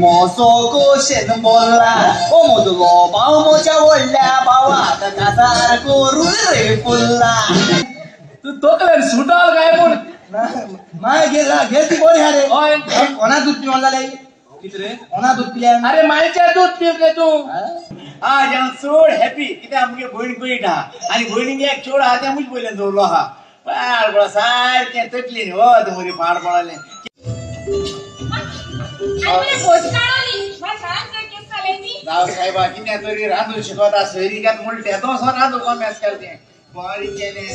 Moso शेण बोलला ओ मोदलो भाव मोच्या वडल्या भावात कासार करू रे फुलला तू तोकले सुटाल काय पण माय गेला घेती कोण रे ओय कोणा दूध पिऊन झाले कितरे कोणा दूध पिल्या अरे मायच्या दूध पिवले तू हा जन सोड हॅपी किती आमगे बहीण बहीण हा आणि बहिणींगे एक छोड हा त्या मुझ बोलले जोडलो हा पार बळा सारखे तटली हो तुम्ही पार पडाले राव साहेबा किती तरी रांधून शिकवता शहरीकात उलट्या तो असं रांधू कॉमेस करते बारी केले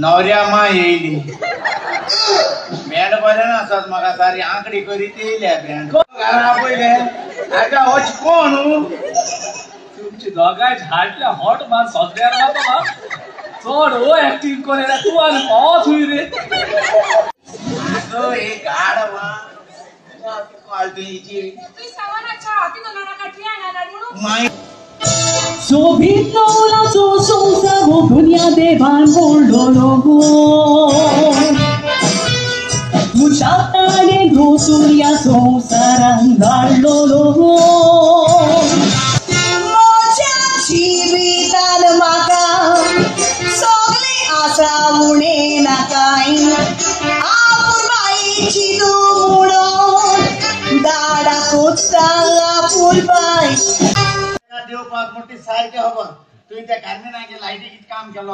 नवऱ्या मा येईली बँड बरे ना असत मग सारी आंकडी करीत येईल्या बँड पहिले आता वच कोण तुमची दोगाय झाटल्या हॉट मान सद्यार ना चोड ओ ऍक्टिंग करेला तू आणि पावस हुई रे तो एक आडवा क्वालिटीची तू सावनाच्या हाती दोनाला काठी आणणार म्हणून माय सोभितला जो संसार दुनिया देवान बोललो गो मुशाताने घोसून या संसारान धाडलो माझ्या जीवितान माका सगळे आशा उणे नाकाय आपण बाईची मुडो दाडा कोचता फुलबाई देवपात मोठी सारखे हवं तुम्ही त्या कारणे लाईटीत काम केलं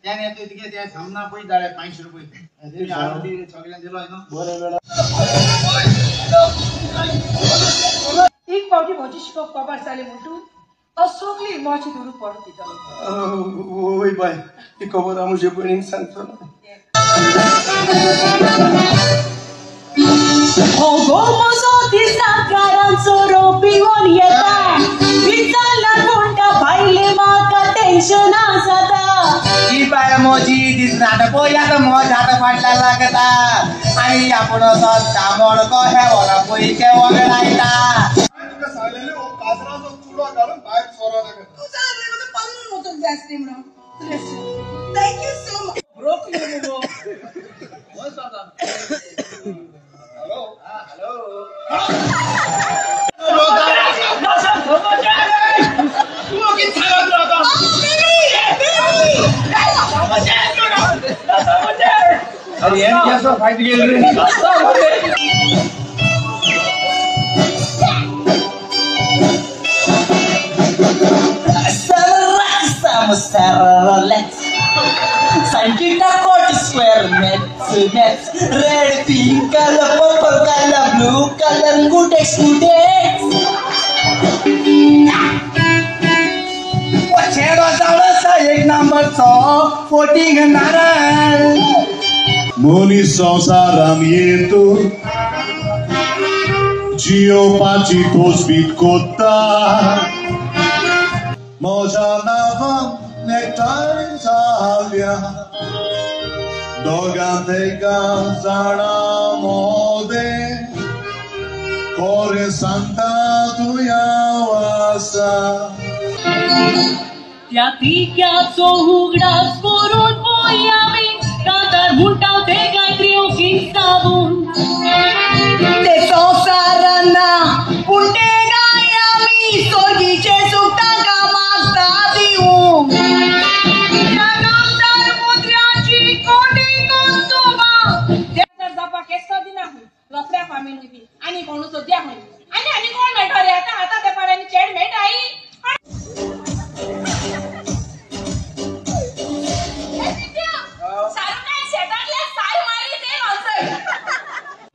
त्याने तिथे त्या सामना पैसे जाळे 500 रुपये सगळ्यांना दिलो आहे ना एक पावटी भोजी शिकप कबार साले मुटू असोगली मोची दुरु पडती तलो ओय बाय ती खबर आमुजे बहिणीक सांगतो ना ओगो मजो दिसा कारांचो रोपिवून येता विचारला कोणता भाईले माका टेन्शन जाता ही बाय मोजी दिसणार पोया तर मोज हात फाटला लागता आणि आपण असं दामोड को हे वरा पोईचे वगळायता तुका सांगलेले ओ काजराचो चुडो घालून बाहेर सोरा लागत तुझा रे पालून होतो जास्ती म्हणून thank you so much broccoli नको मस्त आता हॅलो अरे एम कैसा फाइट गेल रे Let's Santita coat square net red pink color purple color blue color good छेडो जावळसा एक नंबर चो फोटिंग नारळ मोनी संसाराम येतो जिओपाची तोसबीत कोत्ता मोजा नावान नेक्टाय झाल्या दोगांतेका जाणा मोदे कोरे सांगता तुया वासा त्या तिक्याचो उगडास करून पोई आमी कांतार मुंटाव ते कांतरी ओकीन साबून ते संसारांना पुंडे गाय आमी सोगीचे सुख ताका मागता दिवूंक त्या नामदार मुद्राची कोटी कोंतुमा जर जापा केसो दिना लफड्या फामिली बी आणि कोणूचो द्या होय आणि कोण मेळटा रे आता त्या पाऱ्यांनी चेड मेळटाई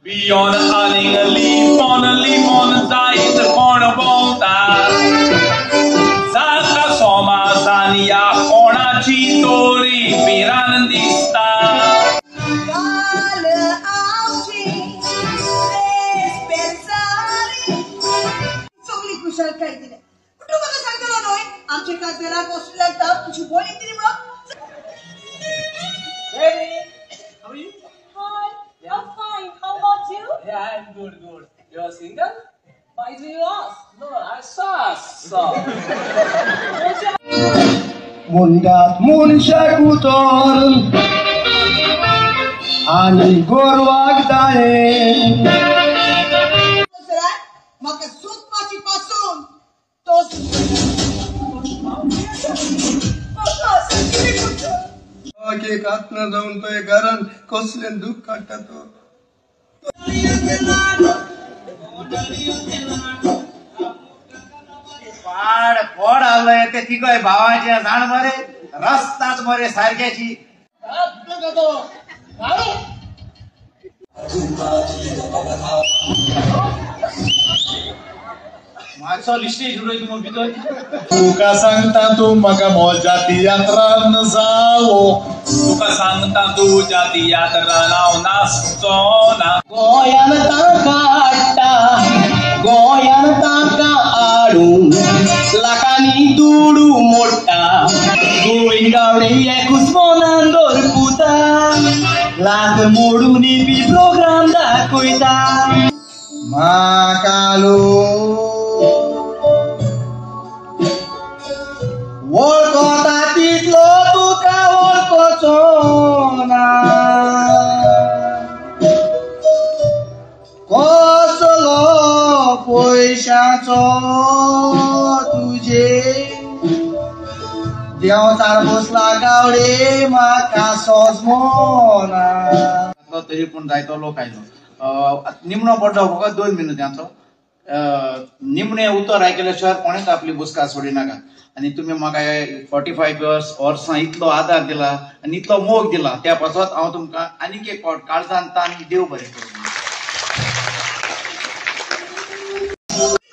Beyond hunting a leaf on diet the corner voltar Zaka soma sania onachi tori piran dista काल आमची पेसारी सगळी कुशल काय दिले कुठं बघा सांगतो नोय आमचे काजरा कोसू लागता तुझी बोली तरी मग Hey how are you? Hi, I'm fine. How about you? Yeah, I'm good. You're single? Why do you ask? No, I saw. मुंडात मुनशा कुतोर आणि गोरवाक जाये म्हाका सोदपाची पासून तो कातना जाऊन तो घरान कसले दुःख काढता तो पाड फोड आलंय ते तिकय भावाच्या जाण मरे रस्ताच मरे सारख्याची मागचो लिस्टेज उडयत मग भितर तुका सांगता तू म्हाका मोजाती यात्रान जावो तुका सांगता तू जाती यात्रा नाव नासचो ना गोयान ताका हाडटा गोयान ताका आडून लाखांनी दुडू मोडटा गोंय गावडे एकूच मोनान दोरपुता लाख मोडून बी प्रोग्राम दाखयता म्हाकालो वळखता तितलो तुका वळखचो ना कसलो पयशाचो तुजे देंवचार बसला गावडे म्हाका सोजमोना तरी पूण जायतो लोक आयलो निमणो पडलो फकत 2 मिनटांचो निमणे उतर आयकल्या शिवाय कोणेच आपली बुसका सोडिनाका आणि तुम्ही म्हाका 45 वर्सां इतलो आदार दिला आणि इतलो मोग दिला त्या पासत हांव तुमकां आनीक एक फावट काळजान तान देव बरें करूं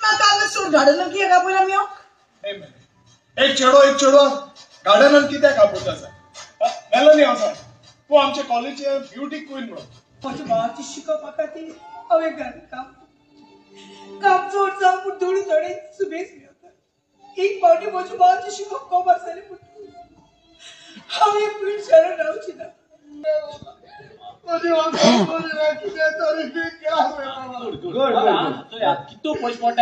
म्हाका हांगा सोड गार्डनान कित्याक आपयला मी एक चेडो गार्डनान कित्याक आपयता आसा मेलोनी आसा तूं आमचे कॉलेजचे ब्युटी क्वीन म्हणून म्हज्या भावाची शिकप खातीर हांवें घरांत काम चोड जावं पूण थोडी थोडी सुबेज मेळटा एक फावटी म्हज्या भावाची शिकप कॉमर्स जाली पूण हांव एक मिनीट शहरान रावची ना कितू पयस पडटा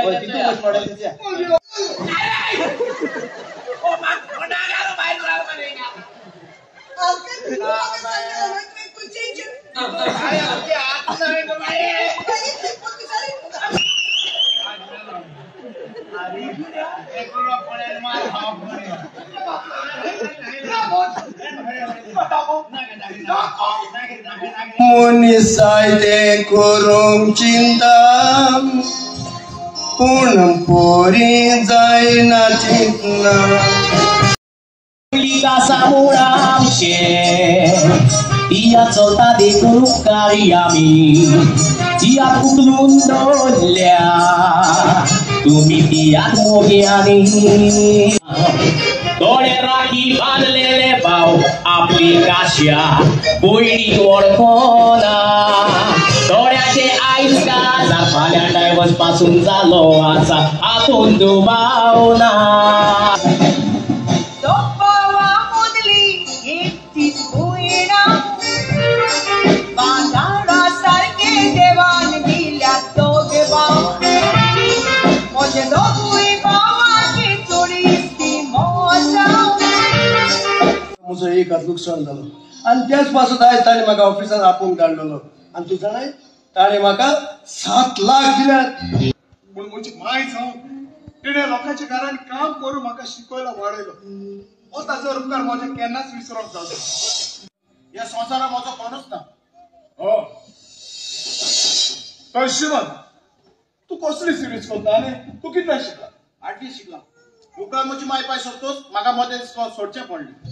मुनिसायते करूंक चिंता पूण पोरी जायना चिंतना सामोर आमचे तिया चलता देखून उपकारी आमी तिया उकलून दवरल्या तुम्ही तियाक मोग्यांनी थोडे राखी बांदलेले भाव आपली काश्या पयलीं वळखना थोड्याचे आयज काजार फाल्यां डायवर्स पासून जालो आसा हातून दुबावना म्हजो एक हात लुकसाण जालो आनी त्याच पासून आयज ताणें म्हाका ऑफिसान आपोवन काडलेलो आनी तूं जाणाय ताणें म्हाका 7 लाख दिल्यात पूण म्हजी माय जावन तिणें लोकांच्या घरांनी काम करून म्हाका शिकयलो वाडयलो हो ताचो उपकार म्हजे केन्नाच विसरोंक जावचो ह्या संवसारात म्हजो कोणूच ना हो तर शिवन तू कसली सिरीज करता आनी तू कितले शिकला 8वी शिकला उपरांत म्हजी माय पाय सोडतोच म्हाका मदें सोडचें पडलें